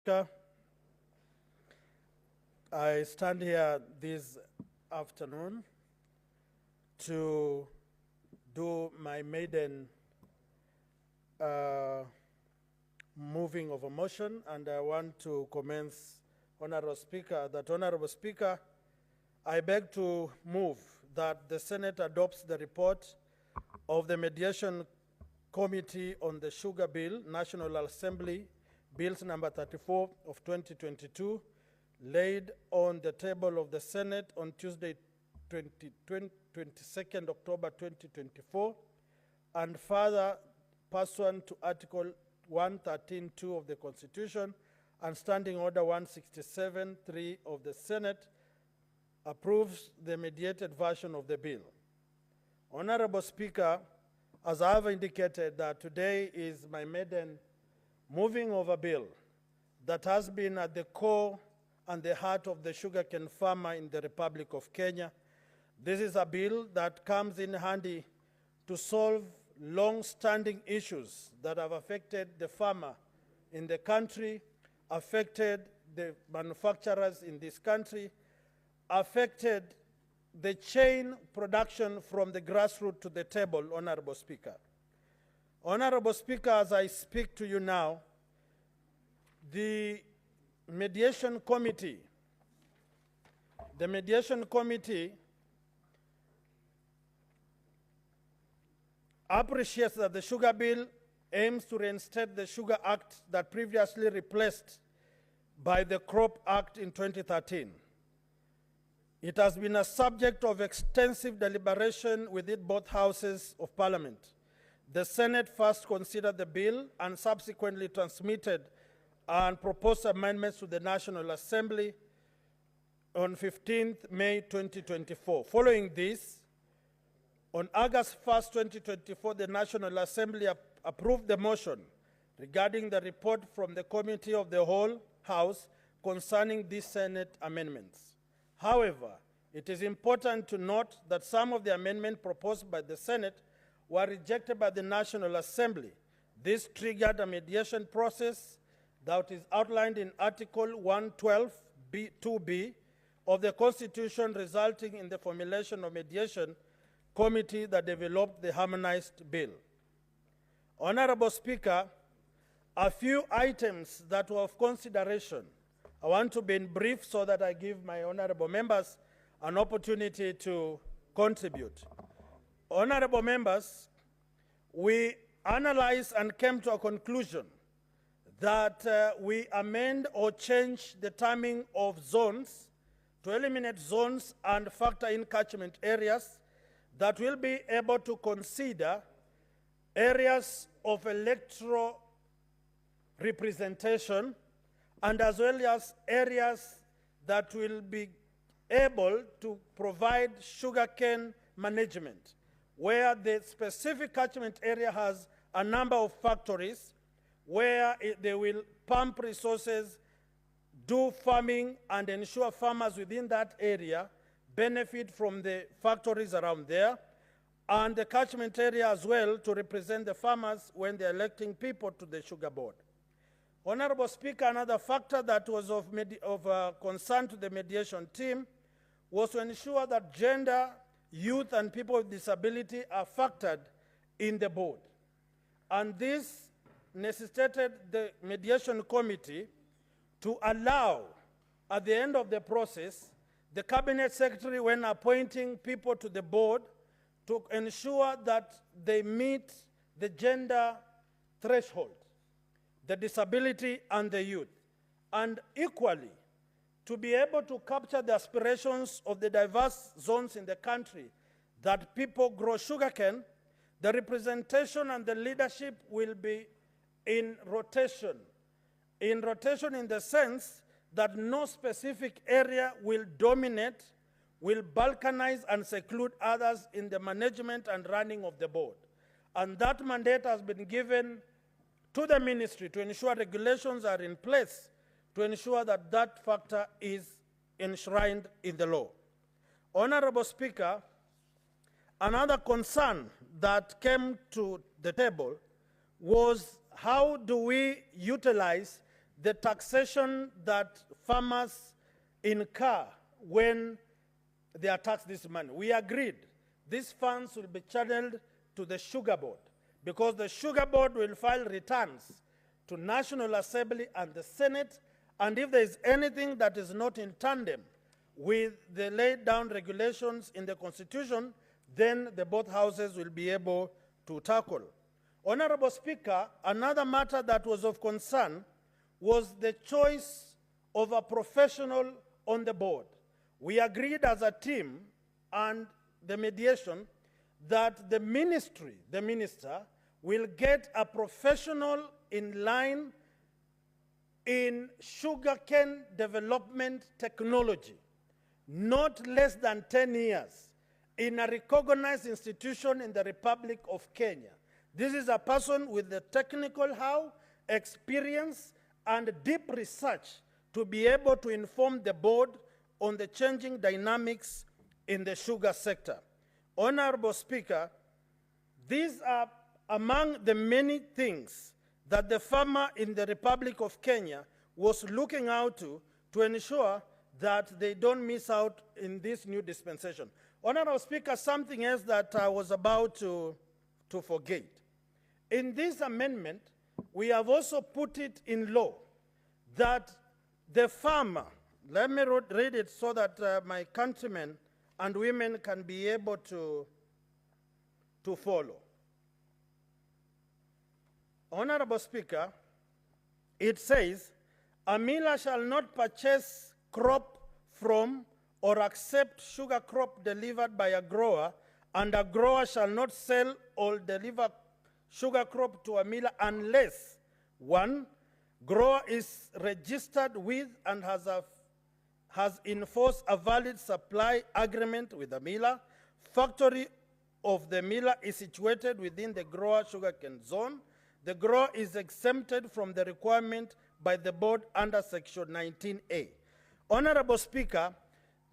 Speaker, I stand here this afternoon to do my maiden moving of a motion, and I want to commence, Honorable Speaker, that Honorable Speaker, I beg to move that the Senate adopts the report of the Mediation Committee on the Sugar Bill, National Assembly, Bills number 34 of 2022, laid on the table of the Senate on Tuesday, 22nd October 2024, and further pursuant to Article 113.2 of the Constitution and Standing Order 167.3 of the Senate, approves the mediated version of the bill. Honorable Speaker, as I have indicated that today is my maiden moving of a bill that has been at the core and the heart of the sugarcane farmer in the Republic of Kenya. This is a bill that comes in handy to solve long-standing issues that have affected the farmer in the country, affected the manufacturers in this country, affected the chain production from the grassroots to the table, Honorable Speaker. Honorable Speaker, as I speak to you now, the Mediation Committee appreciates that the Sugar Bill aims to reinstate the Sugar Act that previously replaced by the Crop Act in 2013. It has been a subject of extensive deliberation within both houses of Parliament. The Senate first considered the bill and subsequently transmitted and proposed amendments to the National Assembly on 15th May 2024. Following this, on August 1st, 2024, the National Assembly approved the motion regarding the report from the Committee of the Whole House concerning these Senate amendments. However, it is important to note that some of the amendments proposed by the Senate were rejected by the National Assembly. This triggered a mediation process that is outlined in Article 112(2)(b) of the Constitution, resulting in the formulation of mediation committee that developed the harmonized bill. Honorable Speaker, a few items that were of consideration. I want to be in brief so that I give my honorable members an opportunity to contribute. Honorable members, we analyzed and came to a conclusion that we amend or change the terming of zones to eliminate zones and factor in catchment areas that will be able to consider areas of electoral representation and as well as areas that will be able to provide sugarcane management, where the specific catchment area has a number of factories where they will pump resources, do farming, and ensure farmers within that area benefit from the factories around there, and the catchment area as well to represent the farmers when they're electing people to the sugar board. Honorable Speaker, another factor that was of concern to the mediation team was to ensure that gender, youth, and people with disability are factored in the board. And this necessitated the mediation committee to allow, at the end of the process, the cabinet secretary, when appointing people to the board, to ensure that they meet the gender threshold, the disability and the youth, and equally to be able to capture the aspirations of the diverse zones in the country that people grow sugarcane. The representation and the leadership will be in rotation. In rotation in the sense that no specific area will dominate, will balkanize and seclude others in the management and running of the board. And that mandate has been given to the ministry to ensure regulations are in place to ensure that that factor is enshrined in the law. Honorable Speaker, another concern that came to the table was how do we utilize the taxation that farmers incur when they are taxed this money. We agreed these funds will be channeled to the Sugar Board because the Sugar Board will file returns to National Assembly and the Senate, and if there is anything that is not in tandem with the laid down regulations in the Constitution, then the both houses will be able to tackle. Honorable Speaker, another matter that was of concern was the choice of a professional on the board. We agreed as a team and the mediation that the minister, will get a professional in line in sugarcane development technology, not less than 10 years, in a recognized institution in the Republic of Kenya. This is a person with the technical know-how, experience, and deep research to be able to inform the board on the changing dynamics in the sugar sector. Honorable Speaker, these are among the many things that the farmer in the Republic of Kenya was looking out to ensure that they don't miss out in this new dispensation. Honorable Speaker, something else that I was about to forget. In this amendment, we have also put it in law that the farmer, let me read it so that my countrymen and women can be able to follow. Honorable Speaker, it says, a miller shall not purchase crop from or accept sugar crop delivered by a grower, and a grower shall not sell or deliver sugar crop to a miller unless, one, grower is registered with and has enforced a valid supply agreement with the miller, factory of the miller is situated within the grower sugarcane zone, the grower is exempted from the requirement by the board under Section 19A. Honorable Speaker,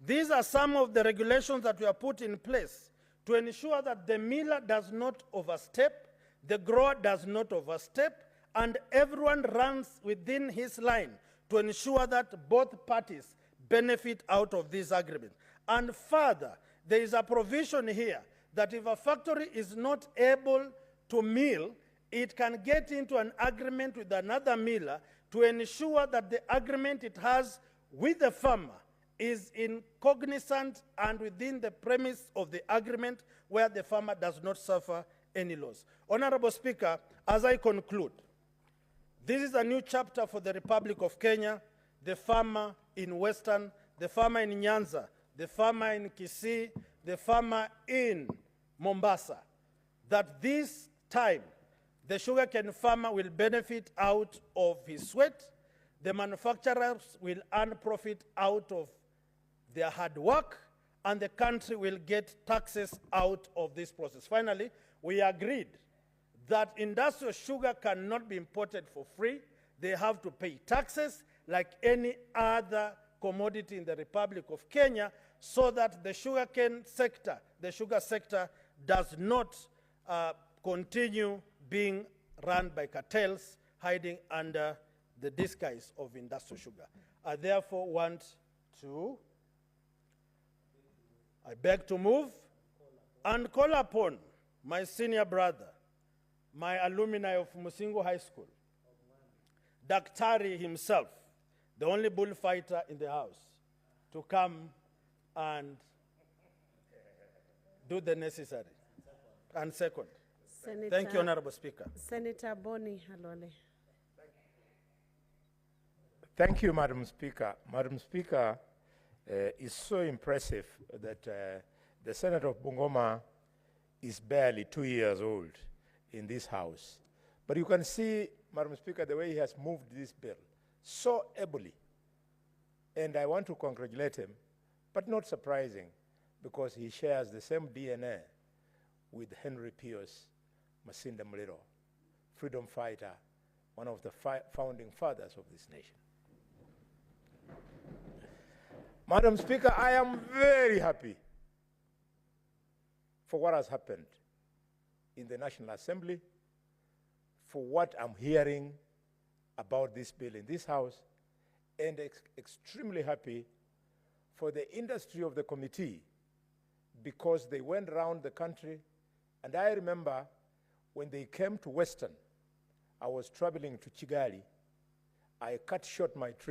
these are some of the regulations that we have put in place to ensure that the miller does not overstep, the grower does not overstep, and everyone runs within his line to ensure that both parties benefit out of this agreement. And further, there is a provision here that if a factory is not able to mill, it can get into an agreement with another miller to ensure that the agreement it has with the farmer is in cognizant and within the premise of the agreement where the farmer does not suffer any loss. Honorable Speaker, as I conclude, this is a new chapter for the Republic of Kenya, the farmer in Western, the farmer in Nyanza, the farmer in Kisii, the farmer in Mombasa, that this time the sugarcane farmer will benefit out of his sweat, the manufacturers will earn profit out of their hard work, and the country will get taxes out of this process. Finally, we agreed that industrial sugar cannot be imported for free. They have to pay taxes like any other commodity in the Republic of Kenya so that the sugarcane sector, the sugar sector, does not continue being run by cartels hiding under the disguise of industrial sugar. I therefore I beg to move and call upon my senior brother, my alumni of Musingo High School, Daktari himself, the only bullfighter in the house, to come and do the necessary. And second, Senator, thank you, Honorable Speaker. Senator Boni Halole. Thank you, Madam Speaker. Madam Speaker, it's so impressive that the Senator of Bungoma is barely 2 years old in this House. But you can see, Madam Speaker, the way he has moved this bill so ably. And I want to congratulate him, but not surprising, because he shares the same DNA with Henry Pius Masinde Muliro, freedom fighter, one of the founding fathers of this nation. Madam Speaker, I am very happy for what has happened in the National Assembly, for what I'm hearing about this bill in this House, and extremely happy for the industry of the committee, because they went around the country. And I remember when they came to Western, I was traveling to Kigali. I cut short my trip